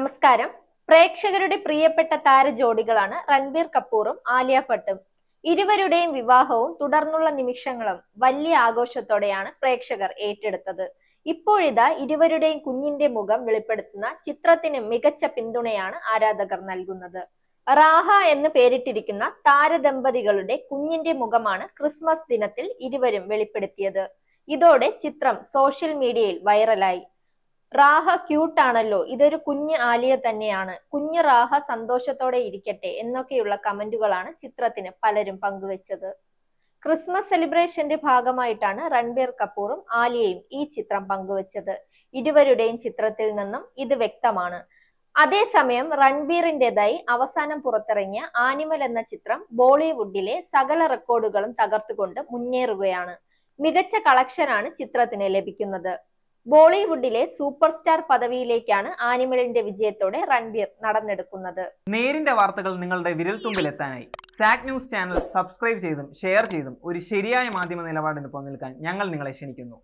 നമസ്കാരം. പ്രേക്ഷകരുടെ പ്രിയപ്പെട്ട താരജോഡികളാണ് രൺബീർ കപൂറും ആലിയ ഭട്ടും. ഇരുവരുടെയും വിവാഹവും തുടർന്നുള്ള നിമിഷങ്ങളും വലിയ ആഘോഷത്തോടെയാണ് പ്രേക്ഷകർ ഏറ്റെടുത്തത്. ഇപ്പോഴിതാ ഇരുവരുടെയും കുഞ്ഞിന്റെ മുഖം വെളിപ്പെടുത്തുന്ന ചിത്രത്തിന് മികച്ച പിന്തുണയാണ് ആരാധകർ നൽകുന്നത്. റാഹ എന്ന് പേരിട്ടിരിക്കുന്ന താരദമ്പതികളുടെ കുഞ്ഞിന്റെ മുഖമാണ് ക്രിസ്മസ് ദിനത്തിൽ ഇരുവരും വെളിപ്പെടുത്തിയത്. ഇതോടെ ചിത്രം സോഷ്യൽ മീഡിയയിൽ വൈറലായി. റാഹ ക്യൂട്ട് ആണല്ലോ, ഇതൊരു കുഞ്ഞ് ആലിയ തന്നെയാണ്, കുഞ്ഞ് റാഹ സന്തോഷത്തോടെ ഇരിക്കട്ടെ എന്നൊക്കെയുള്ള കമന്റുകളാണ് ചിത്രത്തിന് പലരും പങ്കുവച്ചത്. ക്രിസ്മസ് സെലിബ്രേഷന്റെ ഭാഗമായിട്ടാണ് രൺബീർ കപൂറും ആലിയയും ഈ ചിത്രം പങ്കുവച്ചത്. ഇരുവരുടെയും ചിത്രത്തിൽ നിന്നും ഇത് വ്യക്തമാണ്. അതേസമയം രൺബീറിന്റേതായി അവസാനം പുറത്തിറങ്ങിയ ആനിമൽ എന്ന ചിത്രം ബോളിവുഡിലെ സകല റെക്കോർഡുകളും തകർത്തുകൊണ്ട് മുന്നേറുകയാണ്. മികച്ച കളക്ഷനാണ് ചിത്രത്തിന് ലഭിക്കുന്നത്. ബോളിവുഡിലെ സൂപ്പർ സ്റ്റാർ പദവിയിലേക്കാണ് ആനിമലിന്റെ വിജയത്തോടെ രൺബീർ നടന്നെടുക്കുന്നത്. നേരിന്റെ വാർത്തകൾ നിങ്ങളുടെ വിരൽത്തുമ്പിലെത്താനായി സാക് ന്യൂസ് ചാനൽ സബ്സ്ക്രൈബ് ചെയ്തും ഷെയർ ചെയ്തും ഒരു ശരിയായ മാധ്യമ നിലപാടിന് പോകാൻ ഞങ്ങൾ നിങ്ങളെ ക്ഷണിക്കുന്നു.